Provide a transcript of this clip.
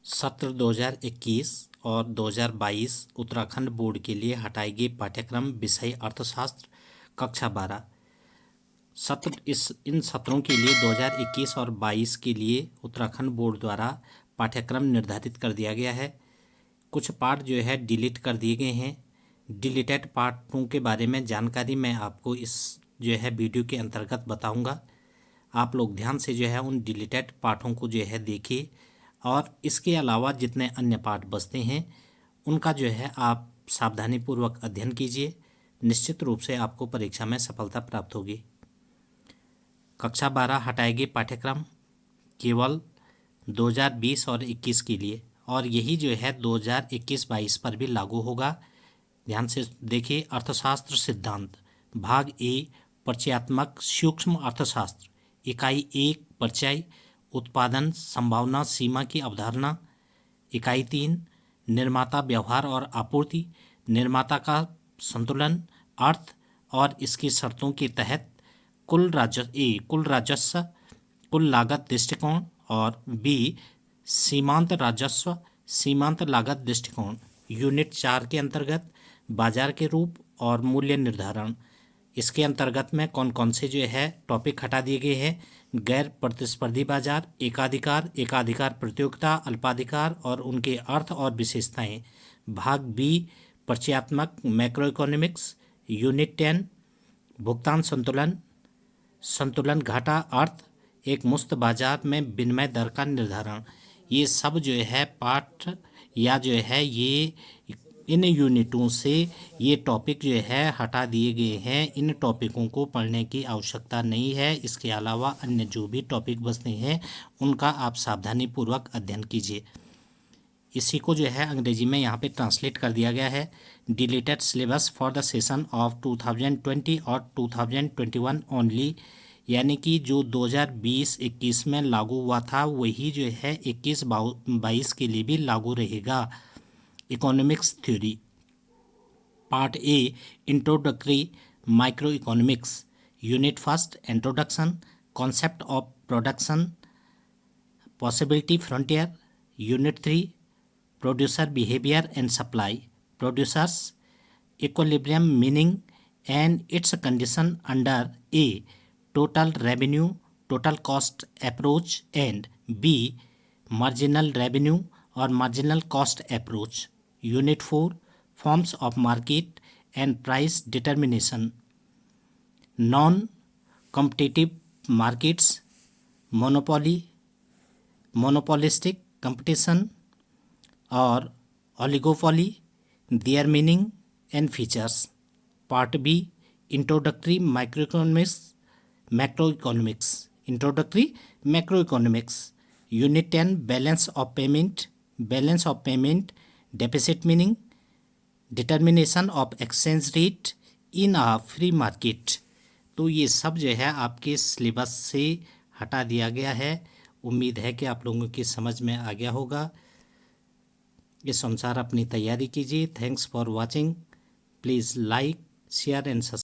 सत्र 2021 और 2022 उत्तराखंड बोर्ड के लिए हटाई गई पाठ्यक्रम विषय अर्थशास्त्र कक्षा 12 इन सत्रों के लिए 2021 और 22 के लिए उत्तराखंड बोर्ड द्वारा पाठ्यक्रम निर्धारित कर दिया गया है। कुछ पाठ जो है डिलीट कर दिए गए हैं। डिलीटेड पाठों के बारे में जानकारी मैं आपको इस जो है वीडियो के अंतर्गत बताऊंगा। आप लोग ध्यान से जो है उन डिलीटेड पाठों को जो है देखिए और इसके अलावा जितने अन्य पाठ बचते हैं उनका जो है आप सावधानीपूर्वक अध्ययन कीजिए। निश्चित रूप से आपको परीक्षा में सफलता प्राप्त होगी। कक्षा 12 हटाए गए पाठ्यक्रम केवल 2020 और 21 के लिए, और यही जो है 2021-22 पर भी लागू होगा। ध्यान से देखिए। अर्थशास्त्र सिद्धांत भाग ए परिचयात्मक सूक्ष्म अर्थशास्त्र इकाई 1 परिचय उत्पादन संभावना सीमा की अवधारणा। इकाई 3 निर्माता व्यवहार और आपूर्ति निर्माता का संतुलन अर्थ और इसकी शर्तों के तहत कुल राजस्व कुल लागत दृष्टिकोण और बी सीमांत राजस्व सीमांत लागत दृष्टिकोण। यूनिट 4 के अंतर्गत बाजार के रूप और मूल्य निर्धारण। इसके अंतर्गत में कौन कौन से जो है टॉपिक हटा दिए गए हैं। गैर प्रतिस्पर्धी बाजार, एकाधिकार प्रतियोगिता, अल्पाधिकार और उनके अर्थ और विशेषताएं। भाग बी परिचयात्मक मैक्रो इकोनॉमिक्स। यूनिट 10 भुगतान संतुलन घाटा अर्थ एक मुक्त बाजार में विनिमय दर का निर्धारण। ये सब जो है पाठ या जो है ये इन यूनिटों से ये टॉपिक जो है हटा दिए गए हैं। इन टॉपिकों को पढ़ने की आवश्यकता नहीं है। इसके अलावा अन्य जो भी टॉपिक बचते हैं उनका आप सावधानीपूर्वक अध्ययन कीजिए। इसी को जो है अंग्रेजी में यहाँ पे ट्रांसलेट कर दिया गया है। Deleted syllabus for the session of 2020 और 2021 ओनली, यानी कि जो 2020-21 में लागू हुआ था वही जो है 21-22 के लिए भी लागू रहेगा। Economics theory part A introductory microeconomics. Unit 1 introduction concept of production possibility frontier. Unit 3 producer behaviour and supply producers equilibrium meaning and its condition under A total revenue total cost approach and B marginal revenue और marginal cost approach. Unit 4 forms of market and price determination non competitive markets monopolistic competition और oligopoly their meaning and features. Part B introductory macro economics. Unit 10 balance of payment deficit meaning determination of exchange rate in a free market. तो ये सब जो है आपके syllabus से हटा दिया गया है। उम्मीद है कि आप लोगों की समझ में आ गया होगा। इस अनुसार अपनी तैयारी कीजिए। Thanks for watching. Please like share and subscribe.